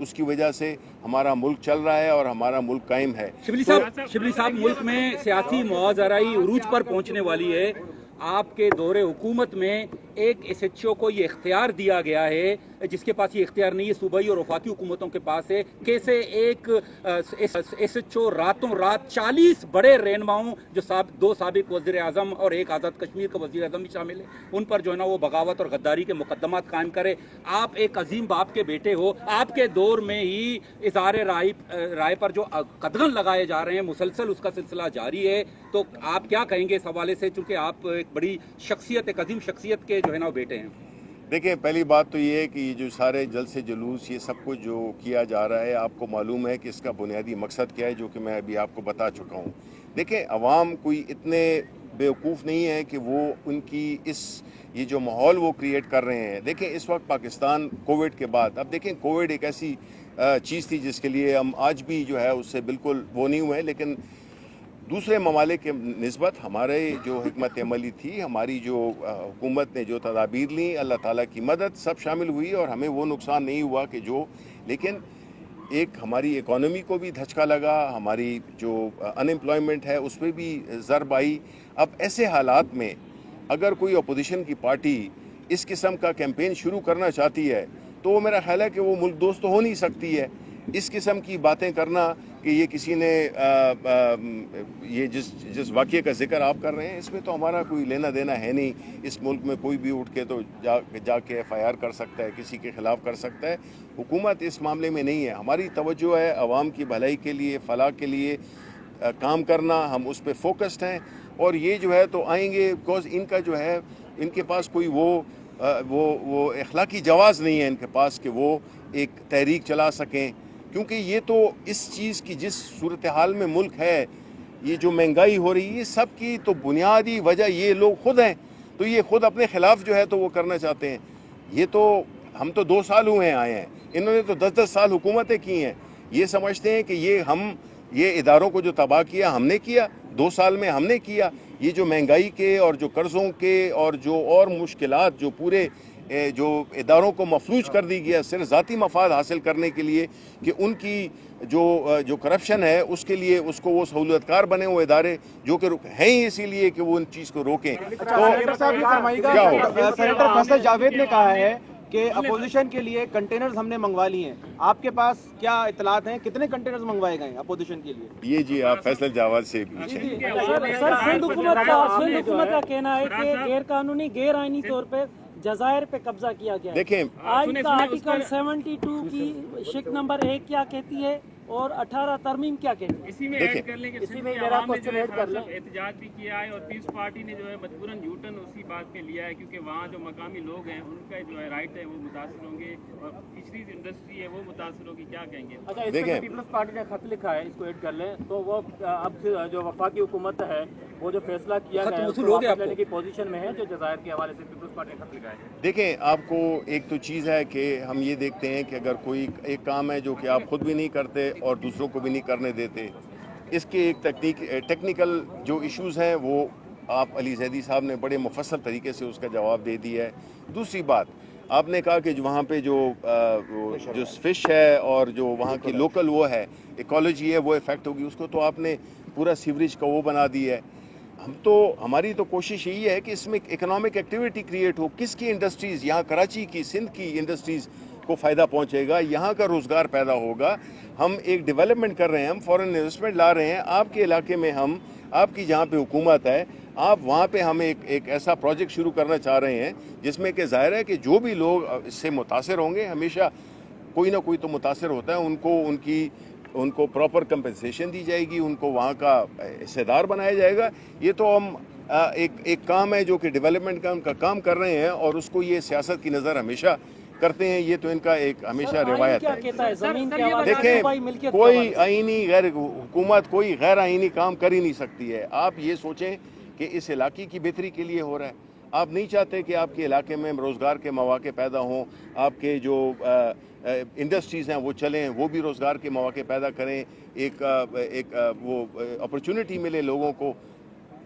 اس کی وجہ سے ہمارا ملک چل رہا ہے اور ہمارا ملک قائم ہے۔ شبلی صاحب ملک میں سیاسی موازرائی عروج پر پہنچنے والی ہے۔ آپ کے دور حکومت میں ایک ایس ایچ او کو یہ اختیار دیا گیا ہے جس کے پاس یہ اختیار نہیں ہے، صوبائی اور وفاقی حکومتوں کے پاس ہے۔ کیسے ایک ایس ایچ او راتوں رات 40 بڑے رہنماؤں جو دو سابق وزیر اعظم اور ایک آزاد کشمیر کا وزیر اعظم بھی شامل ہے، ان پر جو ہے نا وہ بغاوت اور غداری کے مقدمات قائم کرے۔ آپ ایک عظیم باپ کے بیٹے ہو، آپ کے دور میں ہی اظہار رائے پر جو قدغن لگائے جا رہے ہیں، مسلسل اس کا سلسلہ جاری ہے، تو آپ کیا کہیں گے اس حوالے سے، چونکہ آپ ایک بڑی شخصیت، ایک عظیم شخصیت کے جو ہے نا وہ بیٹے ہیں؟ دیکھیں، پہلی بات تو یہ ہے کہ یہ جو سارے جلسے جلوس یہ سب کچھ جو کیا جا رہا ہے، آپ کو معلوم ہے کہ اس کا بنیادی مقصد کیا ہے، جو کہ میں ابھی آپ کو بتا چکا ہوں۔ دیکھیں، عوام کوئی اتنے بیوقوف نہیں ہے کہ وہ ان کی یہ جو ماحول وہ کریٹ کر رہے ہیں۔ دیکھیں، اس وقت پاکستان کووڈ کے بعد، اب دیکھیں کووڈ ایک ایسی چیز تھی جس کے لیے ہم آج بھی جو ہے اس سے بالکل وہ نہیں ہوئے، لیکن دوسرے ممالک کے نسبت ہمارے جو حکمت عملی تھی، ہماری جو حکومت نے جو تدابیر لیں، اللہ تعالیٰ کی مدد سب شامل ہوئی اور ہمیں وہ نقصان نہیں ہوا کہ لیکن ایک ہماری اکانومی کو بھی دھچکا لگا، ہماری جو انمپلائمنٹ ہے اس پہ بھی ضرب آئی۔ اب ایسے حالات میں اگر کوئی اپوزیشن کی پارٹی اس قسم کا کیمپین شروع کرنا چاہتی ہے تو وہ میرا خیال ہے کہ وہ ملک دوست تو ہو نہیں سکتی ہے۔ اس قسم کی باتیں کرنا کہ یہ کسی نے یہ جس واقعے کا ذکر آپ کر رہے ہیں، اس میں تو ہمارا کوئی لینا دینا ہے نہیں۔ اس ملک میں کوئی بھی اٹھ کے تو جا کے ایف آئی آر کر سکتا ہے، کسی کے خلاف کر سکتا ہے۔ حکومت اس معاملے میں نہیں ہے۔ ہماری توجہ ہے عوام کی بھلائی کے لیے، فلاح کے لیے کام کرنا، ہم اس پہ فوکسڈ ہیں، اور یہ جو ہے تو آئیں گے، بیکاز ان کا جو ہے ان کے پاس کوئی وہ اخلاقی جواز نہیں ہے ان کے پاس کہ وہ ایک تحریک چلا سکیں، کیونکہ یہ تو اس چیز کی جس صورتحال میں ملک ہے، یہ جو مہنگائی ہو رہی ہے، یہ سب کی تو بنیادی وجہ یہ لوگ خود ہیں، تو یہ خود اپنے خلاف جو ہے تو وہ کرنا چاہتے ہیں۔ یہ تو ہم تو 2 سال ہوئے ہیں آئے ہیں، انہوں نے تو 10 سال حکومتیں کی ہیں۔ یہ سمجھتے ہیں کہ یہ اداروں کو جو تباہ کیا ہم نے کیا، 2 سال میں ہم نے کیا۔ یہ جو مہنگائی کے اور جو قرضوں کے اور جو اور مشکلات جو پورے جو اداروں کو مفلوج کر دی گیا صرف ذاتی مفاد حاصل کرنے کے لیے، کہ ان کی جو کرپشن ہے اس کے لیے اس کو وہ سہولت کار بنے وہ ادارے جو کہ ہیں ہی اسی لیے کہ وہ ان چیز کو روکیں۔ تو کیا ہوگا؟ سینیٹر فیصل جاوید نے کہا ہے کہ اپوزیشن کے لیے کنٹینرز ہم نے منگوا لیے ہیں، آپ کے پاس کیا اطلاعات ہیں کتنے کنٹینرز منگوائے گئے ہیں اپوزیشن کے لیے؟ یہ جی آپ فیصل جاوید سے پوچھیں۔ سر، سندھ حکومت کا کہنا ہے کہ غیر قانونی غیر آئینی طور پہ جزائر پہ قبضہ کیا گیا ہے۔ دیکھیں، آئین کا آرٹیکل 72 کی شق نمبر 1 کیا کہتی ہے اور 18 ترمیم کیا کہتی ہے؟ اسی میں ایڈ کر لیں کہ احتجاج بھی کیا ہے اور پیس پارٹی نے جو ہے مجبوراً یوٹن اسی بات پہ لیا ہے، کیونکہ وہاں جو مقامی لوگ ہیں ان کا جو ہے رائٹ ہے وہ متاثر ہوں گے اور فشریز انڈسٹری ہے وہ متاثر ہوگی، کیا کہیں گے؟ اچھا، اس میں پیپلز پارٹی نے خط لکھا ہے، اس کو ایڈ کر لیں تو وہ اب جو وفاقی حکومت ہے وہ جو فیصلہ کیا گیا ہے اس کو واپس لینے کی پوزیشن میں ہے، جو جزائر کے حوالے سے پیپلز پارٹی نے خط لکھا ہے۔ دیکھیں، آپ کو ایک تو چیز ہے کہ ہم یہ دیکھتے ہیں کہ اگر کوئی ایک کام ہے جو کہ آپ خود بھی نہیں کرتے اور دوسروں کو بھی نہیں کرنے دیتے، اس کے ایک ٹیکنیکل جو ایشوز ہیں وہ آپ علی زیدی صاحب نے بڑے مفصل طریقے سے اس کا جواب دے دیا ہے۔ دوسری بات، آپ نے کہا کہ وہاں پہ جو فش ہے اور جو وہاں کی لوکل وہ ہے ایکالوجی ہے وہ افیکٹ ہوگی، اس کو تو آپ نے پورا سیوریج کا وہ بنا دیا ہے۔ ہماری تو کوشش یہی ہے کہ اس میں اکنامک ایکٹیویٹی کریٹ ہو، کس کی انڈسٹریز، یہاں کراچی کی، سندھ کی انڈسٹریز کو فائدہ پہنچے گا، یہاں کا روزگار پیدا ہوگا۔ ہم ایک ڈیولپمنٹ کر رہے ہیں، ہم فورن انویسٹمنٹ لا رہے ہیں آپ کے علاقے میں، آپ کی جہاں پہ حکومت ہے، آپ وہاں پہ ہم ایک ایسا پروجیکٹ شروع کرنا چاہ رہے ہیں جس میں کہ ظاہر ہے کہ جو بھی لوگ اس سے متاثر ہوں گے، ہمیشہ کوئی نہ کوئی تو متاثر ہوتا ہے، ان کو پراپر کمپنسیشن دی جائے گی، ان کو وہاں کا حصہ دار بنایا جائے گا۔ یہ تو ہم ایک کام ہے جو کہ ڈیولپمنٹ کا ان کا کام کر رہے ہیں اور اس کو یہ سیاست کی نظر ہمیشہ کرتے ہیں، یہ تو ان کا ایک ہمیشہ روایت ہے۔ دیکھیں، کوئی آئینی حکومت کوئی غیر آئینی کام کر ہی نہیں سکتی ہے۔ آپ یہ سوچیں کہ اس علاقے کی بہتری کے لیے ہو رہا ہے، آپ نہیں چاہتے کہ آپ کے علاقے میں روزگار کے مواقع پیدا ہوں، آپ کے جو انڈسٹریز ہیں وہ چلیں، وہ بھی روزگار کے مواقع پیدا کریں، ایک وہ اپرچونٹی ملے لوگوں کو۔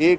1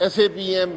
SAPM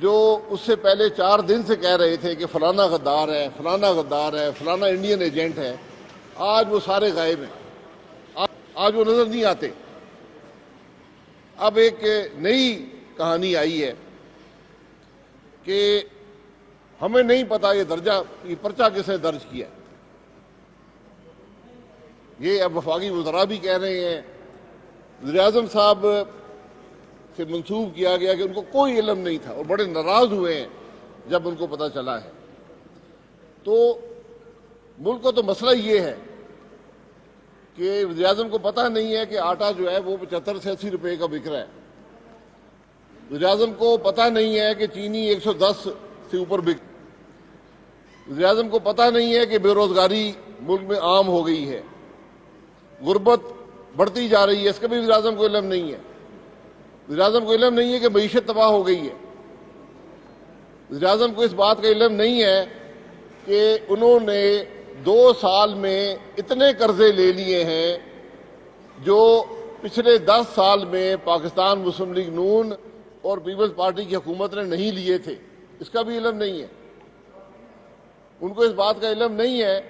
جو اس سے پہلے 4 دن سے کہہ رہے تھے کہ فلانا غدار ہے، فلانا غدار ہے، فلانا انڈین ایجنٹ ہے، آج وہ سارے غائب ہیں، آج وہ نظر نہیں آتے۔ اب ایک نئی کہانی آئی ہے کہ ہمیں نہیں پتا یہ پرچہ کس نے درج کیا۔ یہ اب وفاقی وزراء بھی کہہ رہے ہیں، وزیر اعظم صاحب سے منسوب کیا گیا کہ ان کو کوئی علم نہیں تھا اور بڑے ناراض ہوئے ہیں جب ان کو پتہ چلا ہے۔ تو ملک کا تو مسئلہ یہ ہے کہ وزیر اعظم کو پتہ نہیں ہے کہ آٹا جو ہے وہ 75 سے 80 روپے کا بک رہا ہے۔ وزیر اعظم کو پتہ نہیں ہے کہ چینی 110 سے اوپر بک۔ وزیر اعظم کو پتہ نہیں ہے کہ بے روزگاری ملک میں عام ہو گئی ہے، غربت بڑھتی جا رہی ہے، اس کا بھی وزیر اعظم کو علم نہیں ہے۔ وزیر اعظم کو علم نہیں ہے کہ معیشت تباہ ہو گئی ہے۔ وزیر اعظم کو اس بات کا علم نہیں ہے کہ انہوں نے 2 سال میں اتنے قرضے لے لیے ہیں جو پچھلے 10 سال میں پاکستان مسلم لیگ نون اور پیپلز پارٹی کی حکومت نے نہیں لیے تھے، اس کا بھی علم نہیں ہے۔ ان کو اس بات کا علم نہیں ہے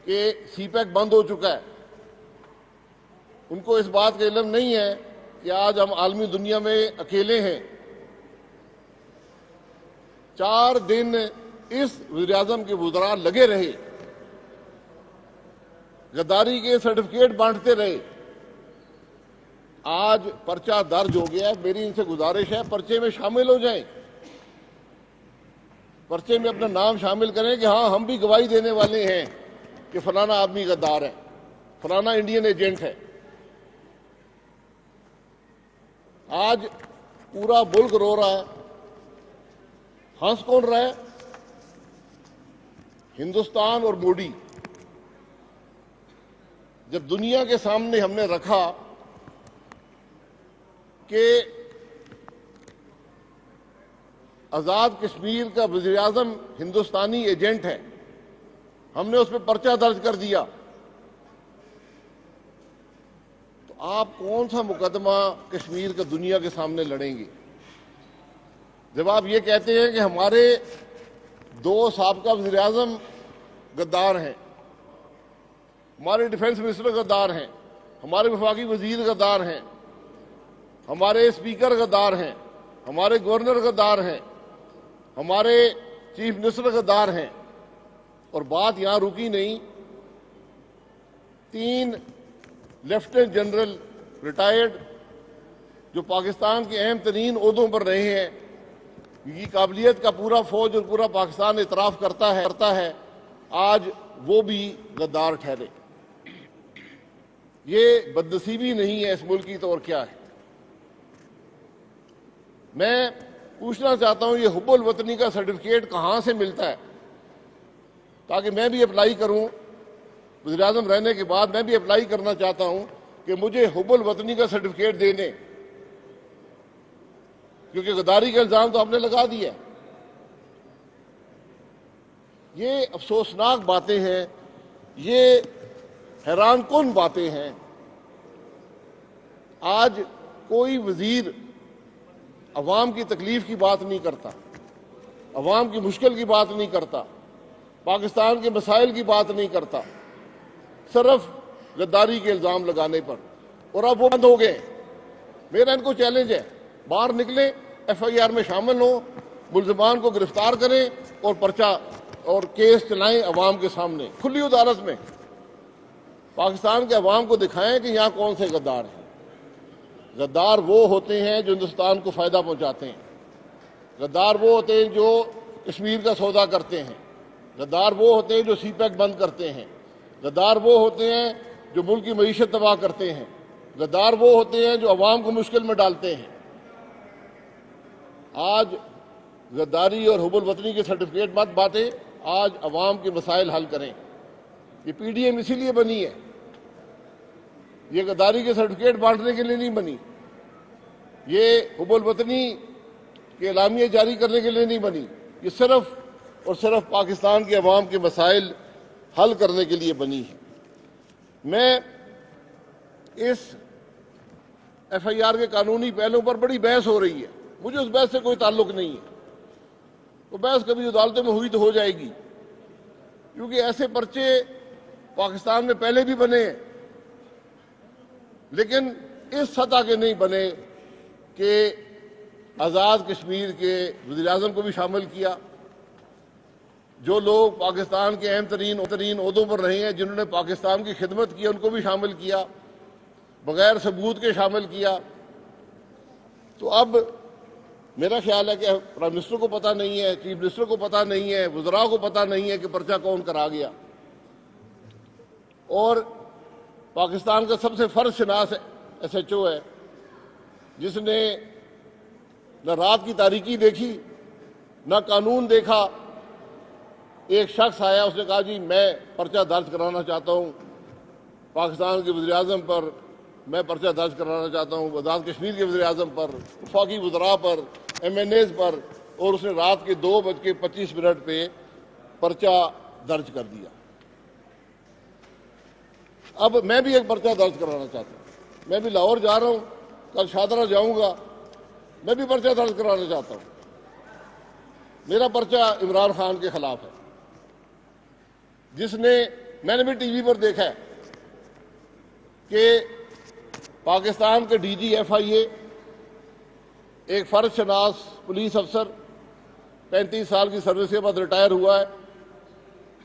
کہ سی پیک بند ہو چکا ہے۔ ان کو اس بات کا علم نہیں ہے کہ آج ہم عالمی دنیا میں اکیلے ہیں۔ 4 دن اس وزیر اعظم کے وزراء لگے رہے، غداری کے سرٹیفکیٹ بانٹتے رہے۔ آج پرچہ درج ہو گیا ہے، میری ان سے گزارش ہے پرچے میں شامل ہو جائیں، پرچے میں اپنا نام شامل کریں کہ ہاں ہم بھی گواہی دینے والے ہیں کہ فلانا آدمی غدار ہے، فلانا انڈین ایجنٹ ہے۔ آج پورا ملک رو رہا ہے، ہنس کون رہا ہے؟ ہندوستان اور مودی۔ جب دنیا کے سامنے ہم نے رکھا کہ آزاد کشمیر کا وزیر اعظم ہندوستانی ایجنٹ ہے، ہم نے اس پہ پرچہ درج کر دیا، تو آپ کون سا مقدمہ کشمیر کا دنیا کے سامنے لڑیں گے؟ جب آپ یہ کہتے ہیں کہ ہمارے 2 سابقہ وزیر اعظم غدار ہیں، ہمارے ڈیفنس منسٹر غدار ہیں، ہمارے وفاقی وزیر غدار ہیں، ہمارے اسپیکر غدار ہیں، ہمارے گورنر غدار ہیں، ہمارے چیف منسٹر غدار ہیں، اور بات یہاں رکی نہیں۔ 3 لیفٹیننٹ جنرل ریٹائرڈ جو پاکستان کے اہم ترین عہدوں پر رہے ہیں، یہ قابلیت کا پورا فوج اور پورا پاکستان اعتراف کرتا ہے، آج وہ بھی غدار ٹھہرے۔ یہ بدنصیبی نہیں ہے اس ملک کی تو اور کیا ہے؟ میں پوچھنا چاہتا ہوں، یہ حب الوطنی کا سرٹیفکیٹ کہاں سے ملتا ہے تاکہ میں بھی اپلائی کروں؟ وزیر اعظم رہنے کے بعد میں بھی اپلائی کرنا چاہتا ہوں کہ مجھے حب الوطنی کا سرٹیفکیٹ دے دیں، کیونکہ غداری کا الزام تو ہم نے لگا دیا۔ یہ افسوسناک باتیں ہیں، یہ حیران کن باتیں ہیں۔ آج کوئی وزیر عوام کی تکلیف کی بات نہیں کرتا، عوام کی مشکل کی بات نہیں کرتا، پاکستان کے مسائل کی بات نہیں کرتا، صرف غداری کے الزام لگانے پر۔ اور اب وہ بند ہو گئے۔ میرا ان کو چیلنج ہے، باہر نکلیں، ایف آئی آر میں شامل ہوں، ملزمان کو گرفتار کریں اور پرچہ اور کیس چلائیں عوام کے سامنے کھلی عدالت میں۔ پاکستان کے عوام کو دکھائیں کہ یہاں کون سے غدار ہیں۔ غدار وہ ہوتے ہیں جو ہندوستان کو فائدہ پہنچاتے ہیں، غدار وہ ہوتے ہیں جو کشمیر کا سودا کرتے ہیں، غدار وہ ہوتے ہیں جو سی پیک بند کرتے ہیں، غدار وہ ہوتے ہیں جو ملک کی معیشت تباہ کرتے ہیں، غدار وہ ہوتے ہیں جو عوام کو مشکل میں ڈالتے ہیں۔ آج غداری اور حب الوطنی کے سرٹیفکیٹ مت باتیں، آج عوام کے مسائل حل کریں۔ یہ پی ڈی ایم اسی لیے بنی ہے، یہ غداری کے سرٹیفکیٹ بانٹنے کے لیے نہیں بنی، یہ حب الوطنی کے اعلامیے جاری کرنے کے لیے نہیں بنی، یہ صرف اور صرف پاکستان کے عوام کے مسائل حل کرنے کے لیے بنی ہے۔ میں اس ایف آئی آر کے قانونی پہلوؤں پر بڑی بحث ہو رہی ہے، مجھے اس بحث سے کوئی تعلق نہیں ہے۔ تو بحث کبھی عدالتوں میں ہوئی تو ہو جائے گی، کیونکہ ایسے پرچے پاکستان میں پہلے بھی بنے ہیں، لیکن اس سطح کے نہیں بنے کہ آزاد کشمیر کے وزیر اعظم کو بھی شامل کیا، جو لوگ پاکستان کے اہم ترین عہدوں پر رہے ہیں، جنہوں نے پاکستان کی خدمت کی، ان کو بھی شامل کیا، بغیر ثبوت کے شامل کیا۔ تو اب میرا خیال ہے کہ پرائم منسٹر کو پتہ نہیں ہے، چیف منسٹر کو پتہ نہیں ہے، وزراء کو پتہ نہیں ہے کہ پرچہ کون کرا گیا، اور پاکستان کا سب سے فرض شناس ایس ایچ او ہے، جس نے نہ رات کی تاریکی دیکھی نہ قانون دیکھا۔ ایک شخص آیا، اس نے کہا جی میں پرچہ درج کرانا چاہتا ہوں پاکستان کے وزیر اعظم پر، میں پرچہ درج کرانا چاہتا ہوں آزاد کشمیر کے وزیر اعظم پر، وفاقی وزراء پر، ایم این ایز پر، اور اس نے رات کے 2:25 پہ پرچہ درج کر دیا۔ اب میں بھی ایک پرچہ درج کرانا چاہتا ہوں، میں بھی لاہور جا رہا ہوں، کل شادرہ جاؤں گا، میں بھی پرچہ درج کرانا چاہتا ہوں۔ میرا پرچہ عمران خان کے خلاف ہے، جس نے، میں نے بھی ٹی وی پر دیکھا ہے کہ پاکستان کے ڈی جی ایف آئی اے، ایک فرض شناس پولیس افسر 35 سال کی سروس کے بعد ریٹائر ہوا ہے،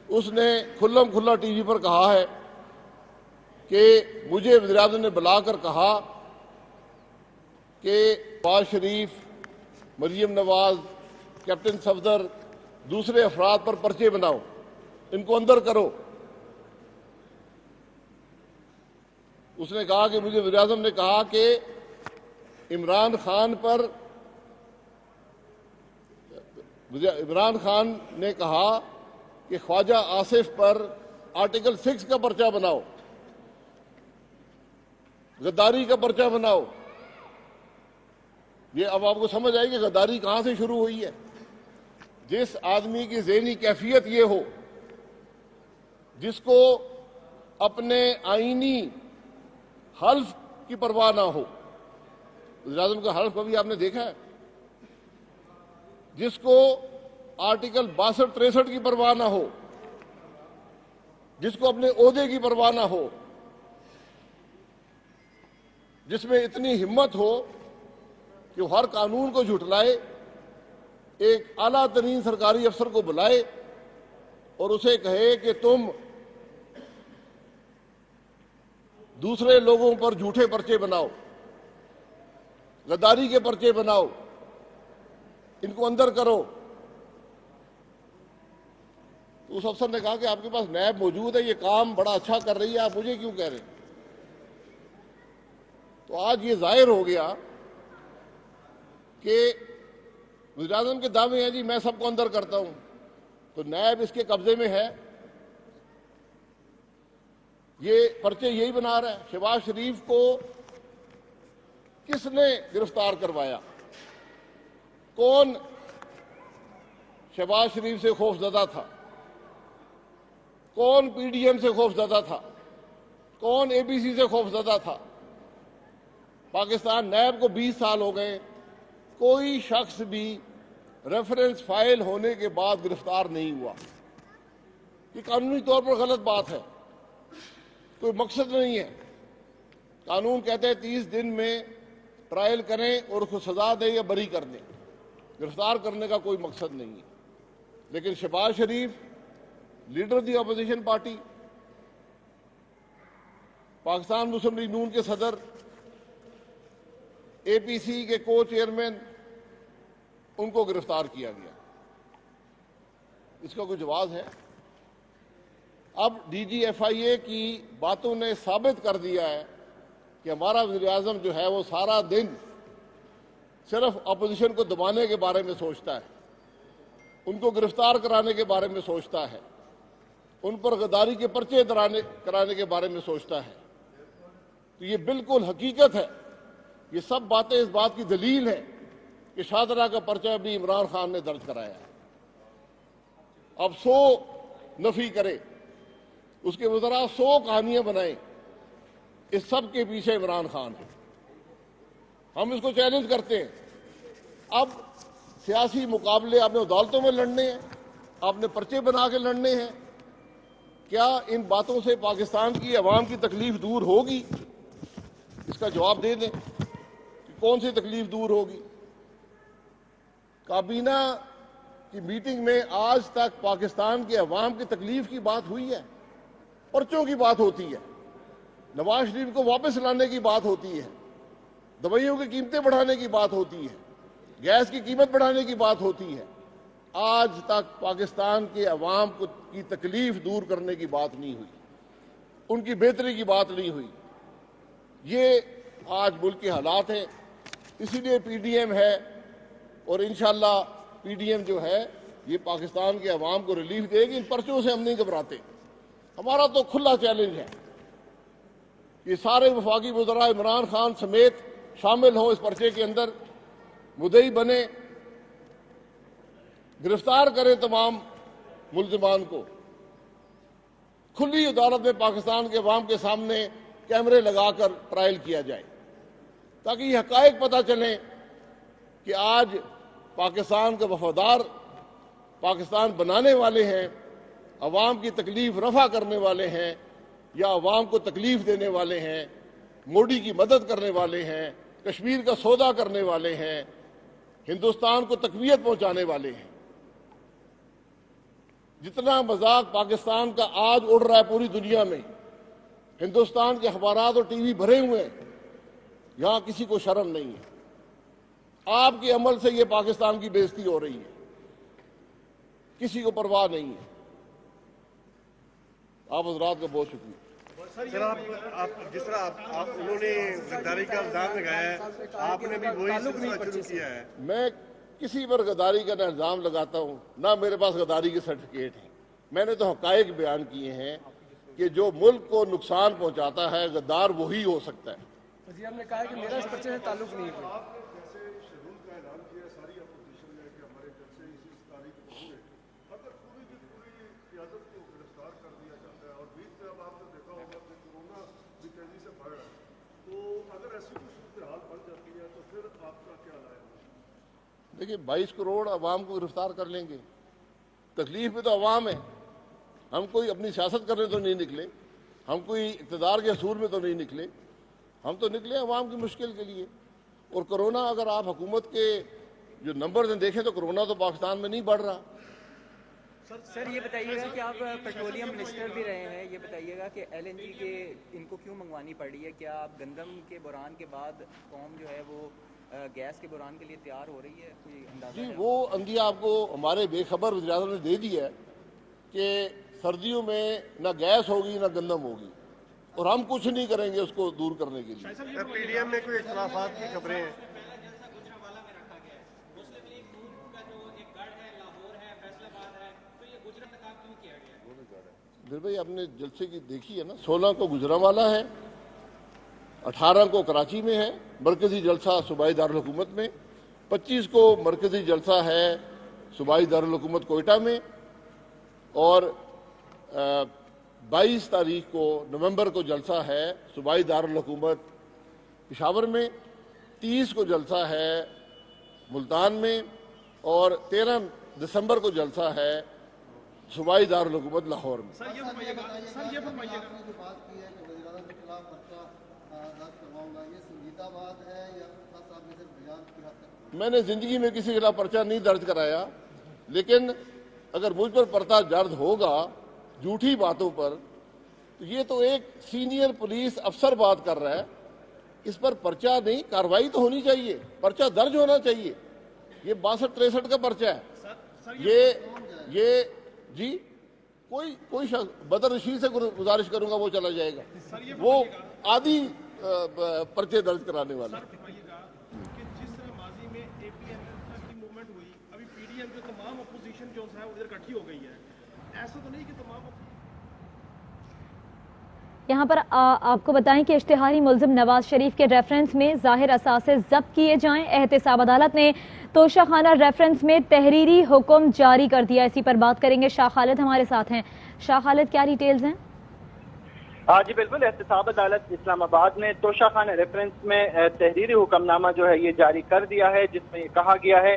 اس نے کھلم کھلا ٹی وی پر کہا ہے کہ مجھے وزیر اعظم نے بلا کر کہا کہ نواز شریف، مریم نواز، کیپٹن صفدر، دوسرے افراد پر پرچے بناؤ، ان کو اندر کرو۔ اس نے کہا کہ مجھے وزیر اعظم نے کہا کہ عمران خان نے کہا کہ خواجہ آصف پر آرٹیکل 6 کا پرچہ بناؤ، غداری کا پرچہ بناؤ۔ یہ اب آپ کو سمجھ آئے کہ غداری کہاں سے شروع ہوئی ہے۔ جس آدمی کی ذہنی کیفیت یہ ہو، جس کو اپنے آئینی حلف کی پرواہ نہ ہو، وزیر اعظم کا حلف کبھی آپ نے دیکھا ہے؟ جس کو آرٹیکل 62-63 کی پرواہ نہ ہو، جس کو اپنے عہدے کی پرواہ نہ ہو، جس میں اتنی ہمت ہو کہ وہ ہر قانون کو جھٹلائے، ایک اعلیٰ ترین سرکاری افسر کو بلائے اور اسے کہے کہ تم دوسرے لوگوں پر جھوٹے پرچے بناؤ، غداری کے پرچے بناؤ، ان کو اندر کرو۔ تو اس افسر نے کہا کہ آپ کے پاس نیب موجود ہے، یہ کام بڑا اچھا کر رہی ہے، آپ مجھے کیوں کہہ رہے ہیں؟ تو آج یہ ظاہر ہو گیا کہ وزیر اعظم کے دعوے ہیں جی میں سب کو اندر کرتا ہوں، تو نیب اس کے قبضے میں ہے، یہ پرچے یہی بنا رہا ہے۔ شہباز شریف کو کس نے گرفتار کروایا؟ کون شہباز شریف سے خوف زدہ تھا؟ کون پی ڈی ایم سے خوف زدہ تھا؟ کون اے بی سی سے خوف زدہ تھا؟ پاکستان نیب کو 20 سال ہو گئے، کوئی شخص بھی ریفرنس فائل ہونے کے بعد گرفتار نہیں ہوا۔ یہ قانونی طور پر غلط بات ہے، کوئی مقصد نہیں ہے۔ قانون کہتے ہیں 30 دن میں ٹرائل کریں اور اس کو سزا دیں یا بری کر دیں، گرفتار کرنے کا کوئی مقصد نہیں ہے۔ لیکن شہباز شریف، لیڈر دی اپوزیشن پارٹی، پاکستان مسلم لیگ نون کے صدر، اے پی سی کے کو چیئرمین، ان کو گرفتار کیا گیا۔ اس کا کوئی جواز ہے؟ اب ڈی جی ایف آئی اے کی باتوں نے ثابت کر دیا ہے کہ ہمارا وزیر اعظم جو ہے وہ سارا دن صرف اپوزیشن کو دبانے کے بارے میں سوچتا ہے، ان کو گرفتار کرانے کے بارے میں سوچتا ہے، ان پر غداری کے پرچے کرانے کے بارے میں سوچتا ہے۔ تو یہ بالکل حقیقت ہے، یہ سب باتیں اس بات کی دلیل ہے کہ شاہدرہ کا پرچہ بھی عمران خان نے درج کرایا ہے۔ اب 100 نفی کرے، اس کے وزراء 100 کہانیاں بنائیں، اس سب کے پیچھے عمران خان ہے۔ ہم اس کو چیلنج کرتے ہیں۔ اب سیاسی مقابلے آپ نے عدالتوں میں لڑنے ہیں، آپ نے پرچے بنا کے لڑنے ہیں. کیا ان باتوں سے پاکستان کی عوام کی تکلیف دور ہوگی؟ اس کا جواب دے دیں کہ کون سی تکلیف دور ہوگی. کابینہ کی میٹنگ میں آج تک پاکستان کے عوام کی تکلیف کی بات ہوئی ہے؟ پرچوں کی بات ہوتی ہے، نواز شریف کو واپس لانے کی بات ہوتی ہے، دوائیوں کی قیمتیں بڑھانے کی بات ہوتی ہے، گیس کی قیمت بڑھانے کی بات ہوتی ہے. آج تک پاکستان کے عوام کی تکلیف دور کرنے کی بات نہیں ہوئی، ان کی بہتری کی بات نہیں ہوئی. یہ آج ملک کے حالات ہیں. اسی لیے پی ڈی ایم ہے، اور انشاءاللہ پی ڈی ایم جو ہے یہ پاکستان کے عوام کو ریلیف دے گی. ان پرچوں سے ہم نہیں گھبراتے. ہمارا تو کھلا چیلنج ہے، یہ سارے وفاقی وزراء عمران خان سمیت شامل ہوں اس پرچے کے اندر، مدعی بنے، گرفتار کریں تمام ملزمان کو. کھلی عدالت میں پاکستان کے عوام کے سامنے کیمرے لگا کر ٹرائل کیا جائے، تاکہ یہ حقائق پتہ چلیں کہ آج پاکستان کے وفادار پاکستان بنانے والے ہیں، عوام کی تکلیف رفع کرنے والے ہیں، یا عوام کو تکلیف دینے والے ہیں، موڈی کی مدد کرنے والے ہیں، کشمیر کا سودا کرنے والے ہیں، ہندوستان کو تقویت پہنچانے والے ہیں. جتنا مذاق پاکستان کا آج اڑ رہا ہے پوری دنیا میں، ہندوستان کے اخبارات اور ٹی وی بھرے ہوئے ہیں، یہاں کسی کو شرم نہیں ہے. آپ کے عمل سے یہ پاکستان کی بےزتی ہو رہی ہے، کسی کو پرواہ نہیں ہے. آپ حضرات کا بہت شکریہ. سر آپ جس طرح انہوں نے غداری کا الزام لگایا ہے، آپ نے بھی وہی سلسلہ شروع کیا ہے. میں کسی پر غداری کا نہ الزام لگاتا ہوں، نہ میرے پاس غداری کے سرٹیفکیٹ ہیں. میں نے تو حقائق بیان کیے ہیں کہ جو ملک کو نقصان پہنچاتا ہے غدار وہی ہو سکتا ہے. وزیر نے کہا کہ میرا اس بچے سے تعلق نہیں ہے. دیکھیں 22 کروڑ عوام کو گرفتار کر لیں گے، تکلیف میں تو عوام ہے. ہم کوئی اپنی سیاست کرنے تو نہیں نکلے، ہم کوئی اقتدار کے حصول میں تو نہیں نکلے، ہم تو نکلے عوام کی مشکل کے لیے. اور کرونا، اگر آپ حکومت کے جو نمبرز دیکھیں تو کرونا تو پاکستان میں نہیں بڑھ رہا. سر یہ بتائیے گا کہ آپ پیٹرولیم منسٹر بھی رہے ہیں، یہ بتائیے گا کہ ایل این جی کے ان کو کیوں منگوانی پڑی ہے؟ کیا آپ گندم کے بحران کے بعد قوم جو ہے وہ گیس کے بحران کے لیے تیار ہو رہی ہے؟ کوئی اندازہ جی وہ اندیہ آپ کو ہمارے بے خبر وزیر اعظم نے دے دی ہے کہ سردیوں میں نہ گیس ہوگی نہ گندم ہوگی، اور ہم کچھ نہیں کریں گے اس کو دور کرنے کے لیے. پی ڈی ایم میں کوئی اختلافات کی خبریں ہیں؟ دل بھائی آپ نے جلسے کی دیکھی ہے نا، 16 کو گجرانوالہ ہے، 18 کو کراچی میں ہے مرکزی جلسہ صوبائی دارالحکومت میں، 25 کو مرکزی جلسہ ہے صوبائی دارالحکومت کوئٹہ میں، اور 22 تاریخ کو نومبر کو جلسہ ہے صوبائی دارالحکومت پشاور میں، 30 کو جلسہ ہے ملتان میں، اور 13 دسمبر کو جلسہ ہے صوبائی دارالحکومت لاہور میں. میں نے زندگی میں کسی خلاف پرچہ نہیں درج کرایا، لیکن اگر مجھ پر پرچہ درج ہوگا جھوٹی باتوں پر تو یہ تو ایک سینئر پولیس افسر بات کر رہا ہے، اس پر پرچہ نہیں، کارروائی تو ہونی چاہیے، پرچہ درج ہونا چاہیے. یہ 62-63 کا پرچہ ہے. یہ جی کوئی شخص بدر رشید سے گزارش کروں گا وہ چلا جائے گا، وہ آدھی پرچے درج کرانے والا. جس طرح ماضی میں اے پی ایم کی موومنٹ ہوئی، ابھی پی ڈی ایم جو تمام اپوزیشن جو ہے ادھر اکٹھی ہو گئی ہے، ایسا تو نہیں کہ تمام یہاں پر آپ کو بتائیں کہ اشتہاری ملزم نواز شریف کے ریفرنس میں ظاہر اثاثے ضبط کیے جائیں. احتساب عدالت نے توشہ خانہ ریفرنس میں تحریری حکم جاری کر دیا. اسی پر بات کریں گے. شاہ خالد ہمارے ساتھ ہیں. شاہ خالد کیا ڈیٹیلز ہیں؟ جی بالکل، احتساب عدالت اسلام آباد نے توشہ خانہ ریفرنس میں تحریری حکم نامہ جو ہے یہ جاری کر دیا ہے، جس میں یہ کہا گیا ہے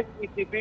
SECP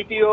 ETO